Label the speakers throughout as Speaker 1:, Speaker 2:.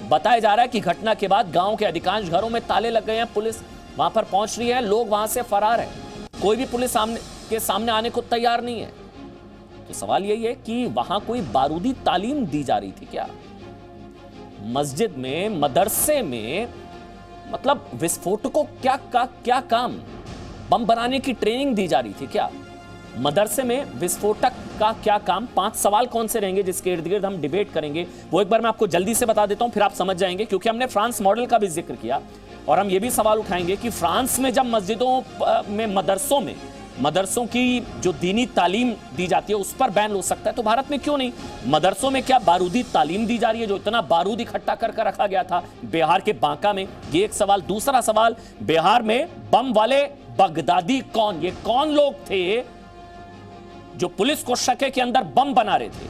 Speaker 1: बताया जा रहा है कि घटना के बाद गांव के अधिकांश घरों में ताले लग गए हैं, पुलिस वहां पर पहुंच रही है, लोग वहां से फरार हैं, कोई भी पुलिस के सामने आने को तैयार नहीं है। तो सवाल यही है कि वहां कोई बारूदी तालीम दी जा रही थी क्या? मस्जिद में, मदरसे में, मतलब विस्फोटकों क्या काम? बम बनाने की ट्रेनिंग दी जा रही थी क्या? मदरसे में विस्फोटक का क्या काम? 5 सवाल कौन से रहेंगे जिसके इर्द गिर्द हम डिबेट करेंगे, वो एक बार मैं आपको जल्दी से बता देता हूं, फिर आप समझ जाएंगे। क्योंकि हमने फ्रांस मॉडल का भी जिक्र किया और हम ये भी सवाल उठाएंगे कि फ्रांस में जब मस्जिदों में, मदरसों की जो दीनी तालीम दी जाती है उस पर बैन हो सकता है, तो भारत में क्यों नहीं? मदरसों में क्या बारूदी तालीम दी जा रही है? जो इतना बारूद इकट्ठा कर रखा गया था बिहार के बांका में, ये एक सवाल। दूसरा सवाल, बिहार में बम वाले बगदादी कौन? ये कौन लोग थे जो पुलिस को शक है कि अंदर बम बना रहे थे?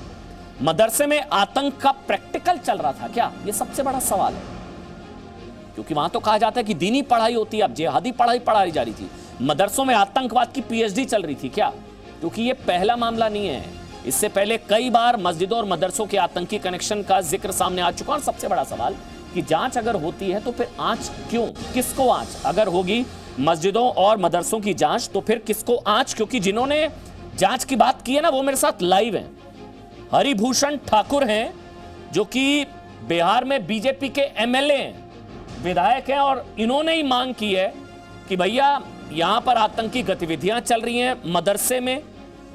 Speaker 1: मदरसे में आतंक का प्रैक्टिकल चल रहा था क्या? यह सबसे बड़ा सवाल है, क्योंकि वहां तो कहा जाता है कि दीनी पढ़ाई होती है, अब जिहादी पढ़ाई पढ़ाई जा रही थी। मदरसों में आतंकवाद की पीएचडी चल रही थी क्या? क्योंकि यह पहला मामला नहीं है, इससे पहले कई बार मस्जिदों और मदरसों के आतंकी कनेक्शन का जिक्र सामने आ चुका। और सबसे बड़ा सवाल कि जांच अगर होती है तो फिर आंच क्यों? किसको आंच? अगर होगी मस्जिदों और मदरसों की जांच तो फिर किसको आंच? क्योंकि जिन्होंने जांच की बात की है ना, वो मेरे साथ लाइव हैं। हरिभूषण ठाकुर हैं, जो कि बिहार में बीजेपी के एमएलए हैं, विधायक हैं, और इन्होंने ही मांग की है कि भैया यहां पर आतंकी गतिविधियां चल रही हैं मदरसे में,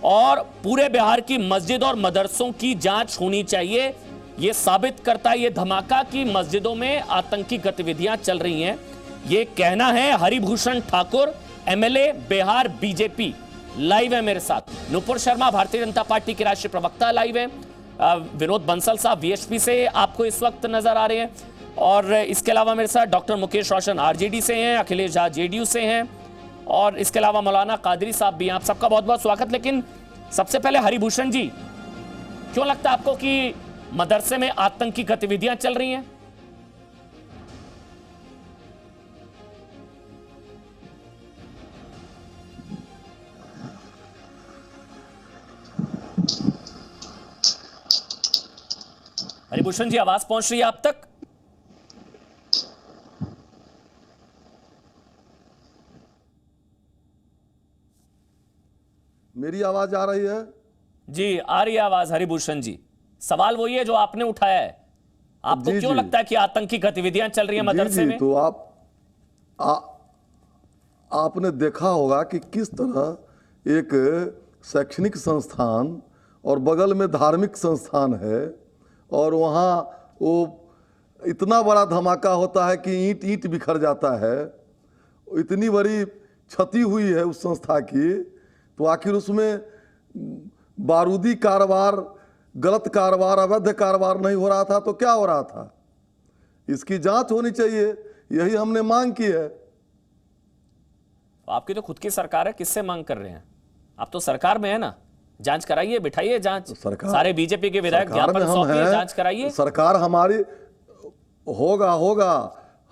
Speaker 1: और पूरे बिहार की मस्जिद और मदरसों की जांच होनी चाहिए। यह साबित करता है ये धमाका कि मस्जिदों में आतंकी गतिविधियां चल रही हैं। यह कहना है Haribhushan Thakur, MLA Bihar BJP. Live है मेरे साथ नुपुर शर्मा, भारतीय जनता पार्टी के राष्ट्रीय प्रवक्ता लाइव है, विनोद बंसल साहब वीएचपी से आपको इस वक्त नजर आ रहे हैं, और इसके अलावा मेरे साथ डॉक्टर मुकेश रोशन आरजेडी से हैं, अखिलेश झा जेडीयू से हैं, और इसके अलावा मौलाना कादरी साहब भी हैं। आप सबका बहुत बहुत स्वागत। लेकिन सबसे पहले हरिभूषण जी, क्यों लगता है आपको कि मदरसे में आतंकी गतिविधियां चल रही हैं? हरिभूषण जी, आवाज पहुंच रही है आप तक?
Speaker 2: मेरी आवाज आ रही है?
Speaker 1: जी आ रही है आवाज। हरिभूषण जी, सवाल वही है जो आपने उठाया है। आपको क्यों लगता है कि आतंकी गतिविधियां चल रही है मदरसे में?
Speaker 2: तो आपने देखा होगा कि किस तरह एक शैक्षणिक संस्थान और बगल में धार्मिक संस्थान है, और वहाँ वो इतना बड़ा धमाका होता है कि ईंट ईंट बिखर जाता है। इतनी बड़ी क्षति हुई है उस संस्था की, तो आखिर उसमें बारूदी कारोबार, गलत कारोबार, अवैध कारोबार नहीं हो रहा था तो क्या हो रहा था? इसकी जांच होनी चाहिए, यही हमने मांग की है।
Speaker 1: आपकी तो खुद की सरकार है, किससे मांग कर रहे हैं? आप तो सरकार में है ना, जांच कराइए, बिठाइए जांच। सारे बीजेपी के विधायक ज्ञापन सौंपिए, जांच कराइए।
Speaker 2: सरकार हमारी होगा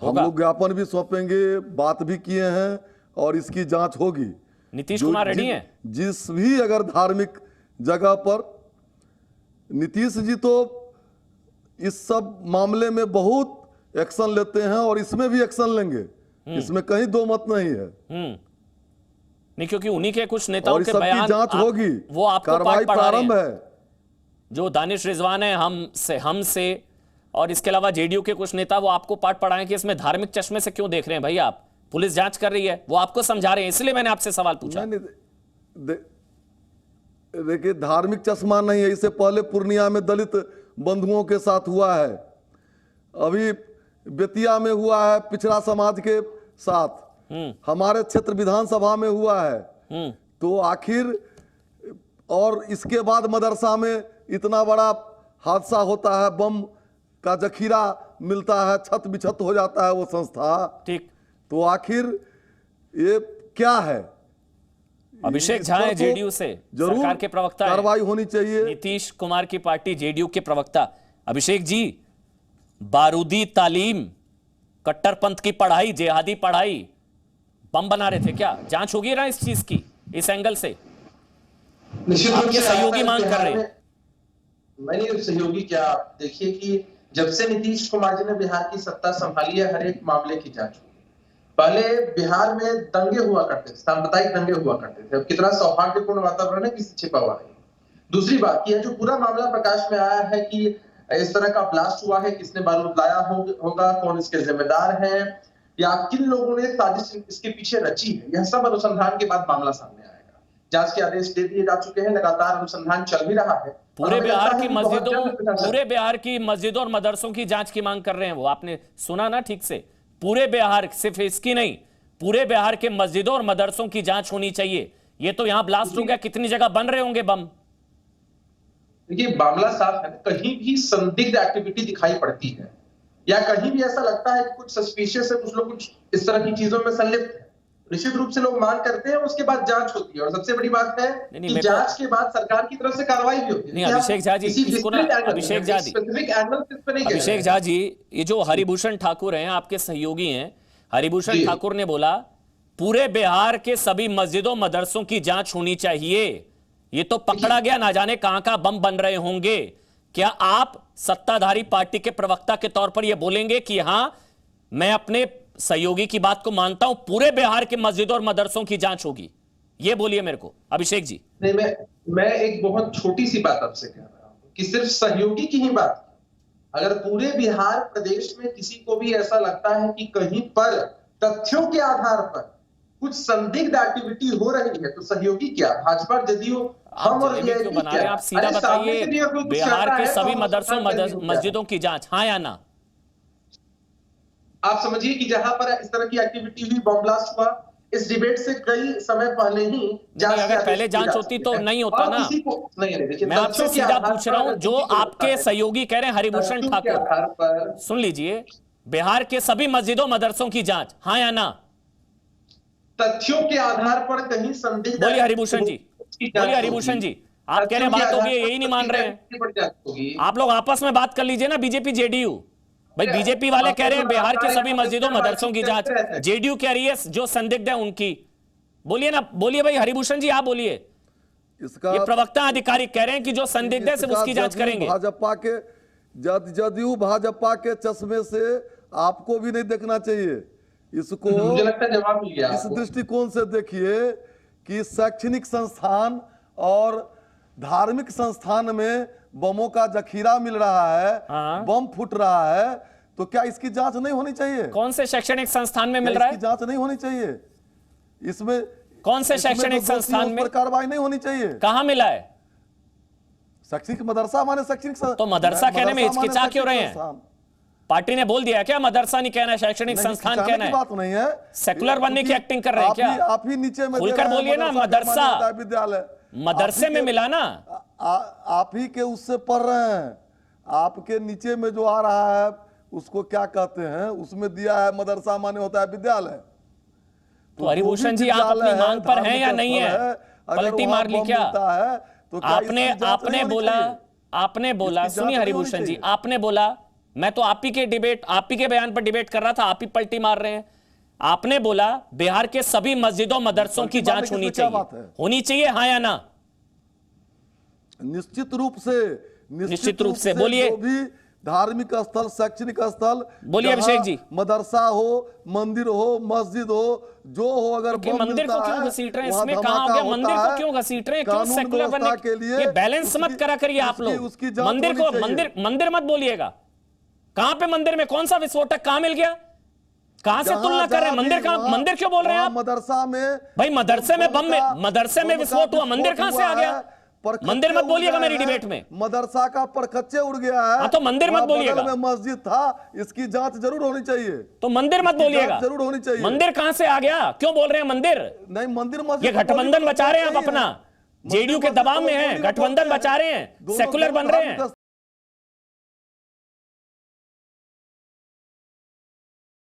Speaker 2: हम लोग ज्ञापन भी सौंपेंगे, बात भी किए हैं, और इसकी जांच होगी।
Speaker 1: नीतीश कुमार रेडी हैं?
Speaker 2: जिस भी अगर धार्मिक जगह पर, नीतीश जी तो इस सब मामले में बहुत एक्शन लेते हैं और इसमें भी एक्शन लेंगे, इसमें कहीं दो मत नहीं है।
Speaker 1: नहीं, क्योंकि उन्हीं के कुछ नेताओं के बयान
Speaker 2: जांच होगी,
Speaker 1: वो आपको
Speaker 2: कार्रवाई प्रारंभ है।
Speaker 1: जो दानिश रिजवान है हमसे और इसके अलावा जेडीयू के कुछ नेता, वो आपको पाठ पढ़ाएं कि इसमें धार्मिक चश्मे से क्यों देख रहे हैं भैया आप? पुलिस जांच कर रही है, वो आपको समझा रहे हैं, इसलिए मैंने आपसे सवाल पूछा।
Speaker 2: देखिए, धार्मिक चश्मा नहीं है। इससे पहले पूर्णिया में दलित बंधुओं के साथ हुआ है, अभी बेतिया में हुआ है पिछड़ा समाज के साथ, हमारे क्षेत्र विधानसभा में हुआ है। तो आखिर, और इसके बाद मदरसा में इतना बड़ा हादसा होता है, बम का जखीरा मिलता है, छत बिछत हो जाता है वो संस्था।
Speaker 1: ठीक,
Speaker 2: तो आखिर ये क्या है?
Speaker 1: अभिषेक झा है जेडीयू से, सरकार के प्रवक्ता है,
Speaker 2: कार्रवाई होनी चाहिए।
Speaker 1: नीतीश कुमार की पार्टी जेडीयू के प्रवक्ता। अभिषेक जी, बारूदी तालीम, कट्टरपंथ की पढ़ाई, जिहादी पढ़ाई, बम बना रहे थे क्या? जांच होगी ना इस चीज की, इस एंगल से?
Speaker 3: निश्चित रूप से
Speaker 1: सहयोगी मांग कर रहे हैं।
Speaker 3: नहीं, सहयोगी क्या, आप देखिए कि जब से नीतीश कुमार जी ने बिहार की सत्ता संभाली है, हर एक मामले की जांच हुई। पहले बिहार में दंगे हुआ करते थे, सांप्रदायिक दंगे हुआ करते थे। अब कितना सौहार्दपूर्ण वातावरण है, किसी छिपा हुआ नहीं। दूसरी बात यह जो पूरा मामला प्रकाश में आया है कि इस तरह का ब्लास्ट हुआ है, किसने बारूद लाया होगा, कौन इसके जिम्मेदार है, या किन लोगों ने साजिश इसके पीछे रची है, यह सब अनुसंधान के बाद मामला सामने आएगा। जांच के आदेश दे दिए जा चुके हैं, लगातार अनुसंधान चल भी रहा है।
Speaker 1: पूरे बिहार की मस्जिदों और मदरसों की जांच की मांग कर रहे हैं वो, आपने सुना ना ठीक से? पूरे बिहार, सिर्फ इसकी नहीं, पूरे बिहार के मस्जिदों और मदरसों की जांच होनी चाहिए। ये तो यहां ब्लास्ट हो गया, कितनी जगह बन रहे होंगे बम।
Speaker 3: देखिए मामला साफ है, कहीं भी संदिग्ध एक्टिविटी दिखाई पड़ती है या कहीं भी ऐसा लगता है कि कुछ सस्पिशियस है, कुछ लोग कुछ इस तरह की चीजों में संलिप्त है, निश्चित रूप से लोग मांग करते हैं, उसके बाद जांच होती है। और सबसे बड़ी बात है कि जांच के बाद सरकार की तरफ से कार्रवाई भी होती है।
Speaker 1: नहीं अभिषेक झा जी, इसको ना अभिषेक झा जी, ये जो हरिभूषण ठाकुर हैं, आपके सहयोगी हैं, हरिभूषण ठाकुर ने बोला पूरे बिहार के सभी मस्जिदों मदरसों की जांच होनी चाहिए। ये तो पकड़ा गया, ना जाने कहां कहां बम बन रहे होंगे। क्या आप सत्ताधारी पार्टी के प्रवक्ता के तौर पर यह बोलेंगे कि हां मैं अपने सहयोगी की बात को मानता हूं, पूरे बिहार के मस्जिदों और मदरसों की जांच होगी? ये बोलिए मेरे को अभिषेक जी।
Speaker 3: नहीं, मैं एक बहुत छोटी सी बात आपसे कह रहा हूं कि सिर्फ सहयोगी की ही बात, अगर पूरे बिहार प्रदेश में किसी को भी ऐसा लगता है कि कहीं पर तथ्यों के आधार पर कुछ संदिग्ध एक्टिविटी हो रही है, तो सहयोगी क्या, भाजपा, जदयू, हम और
Speaker 1: ये क्यों बना रहे हैं? आप सीधा बताइए, बिहार के सभी मदरसों मस्जिदों की जांच, हाँ या ना?
Speaker 3: आप समझिए कि जहां पर इस तरह की एक्टिविटी हुई, बम ब्लास्ट हुआ, इस डिबेट से कई समय पहले ही
Speaker 1: जांच, अगर पहले जांच होती तो नहीं होता ना। मैं आपसे सीधा पूछ रहा हूं, जो आपके सहयोगी कह रहे हैं हरिभूषण ठाकुर, सुन लीजिए, बिहार के सभी मस्जिदों मदरसों की जांच, हाँ या ना?
Speaker 3: तथ्यों के आधार पर कहीं संदिग्ध,
Speaker 1: बोलिए हरिभूषण जी, बोलिए हरिभूषण जी, आप कह रहे हैं बात होगी, यही नहीं मान रहे हैं। आप लोग आपस में बात कर लीजिए ना, बीजेपी जेडीयू। भाई बीजेपी वाले कह रहे हैं बिहार के सभी मस्जिदों मदरसों की जांच, जेडीयू कह रही है जो संदिग्ध है उनकी। बोलिए ना, बोलिए भाई हरिभूषण जी, आप बोलिए।
Speaker 2: इसका
Speaker 1: ये प्रवक्ता अधिकारी कह रहे हैं कि जो संदिग्ध है सिर्फ उसकी जांच करेंगे।
Speaker 2: भाजपा के जदयू भाजपा के चश्मे से आपको भी नहीं देखना चाहिए इसको।
Speaker 3: मुझे लगता है जवाब मिल गया।
Speaker 2: इस दृष्टिकोण से देखिए कि शैक्षणिक संस्थान और धार्मिक संस्थान में बमों का जखीरा मिल रहा है, बम फूट रहा है, तो क्या इसकी जांच नहीं होनी चाहिए?
Speaker 1: कौन से शैक्षणिक संस्थान में मिल रहा है?
Speaker 2: इसकी जांच नहीं होनी चाहिए? इसमें
Speaker 1: कौन से शैक्षणिक संस्थान में
Speaker 2: कार्रवाई नहीं होनी चाहिए?
Speaker 1: कहां मिला है?
Speaker 2: शैक्षणिक मदरसा माने शैक्षणिक,
Speaker 1: तो मदरसा कहने में हिचकिचा क्यों रहे हैं? पार्टी ने बोल दिया क्या मदरसा नहीं कहना है, शैक्षणिक संस्थान कहना है?
Speaker 2: बात नहीं है,
Speaker 1: सेकुलर बनने की एक्टिंग कर रहे हैं क्या?
Speaker 2: आप ही नीचे में
Speaker 1: खुलकर बोलिए ना, मदरसा
Speaker 2: विद्यालय
Speaker 1: मदरसे में मिला ना,
Speaker 2: आप ही के उससे पढ़ रहे हैं। आपके नीचे में जो आ रहा है उसको क्या कहते हैं, उसमें दिया है मदरसा माने होता है विद्यालय।
Speaker 1: तो हरिभूषण जी आप अपनी मांग पर हैं या नहीं है? पलटी मार ली क्या?
Speaker 2: तो
Speaker 1: आपने बोला सुनिए हरिभूषण जी, आपने बोला, मैं तो आप ही के बयान पर डिबेट कर रहा था, आप ही पलटी मार रहे हैं। आपने बोला बिहार के सभी मस्जिदों मदरसों की जांच होनी चाहिए, हाँ या ना?
Speaker 2: निश्चित रूप से
Speaker 1: बोलिए।
Speaker 2: भी धार्मिक स्थल, शैक्षणिक स्थल,
Speaker 1: बोलिए अभिषेक जी,
Speaker 2: मदरसा हो, मंदिर हो, मस्जिद हो, जो हो, अगर
Speaker 1: मंदिर को क्यों घसीट रहे हैं? इसमें कहां हो गया? मंदिर को क्यों घसीट रहे हैं? क्यों सेकुलर बनने के लिए? ये बैलेंस मत करा करिए आप लोग। मंदिर मत बोलिएगा। कहां पे मंदिर में कौन सा विस्फोटक कहां मिल गया? कहां से तुलना कर रहे हैं? मंदिर क्यों बोल रहे हैं आप?
Speaker 2: मदरसा में,
Speaker 1: भाई मदरसे में विस्फोट हुआ, मंदिर कहां से आ गया? मंदिर मत बोलिएगा मेरी डिबेट में।
Speaker 2: मदरसा का परखच्चे उड़ गया है,
Speaker 1: तो मंदिर मत बोलिएगा।
Speaker 2: में मस्जिद था, इसकी जांच जरूर होनी चाहिए।
Speaker 1: तो मंदिर मत बोलिएगा,
Speaker 2: जरूर होनी चाहिए।
Speaker 1: मंदिर कहां से आ गया? क्यों बोल रहे हैं मंदिर?
Speaker 2: नहीं, मंदिर
Speaker 1: ये गठबंधन बचा रहे हैं आप अपना, जेडीयू के दबाव में है, गठबंधन बचा रहे हैं, सेकुलर बन रहे हैं।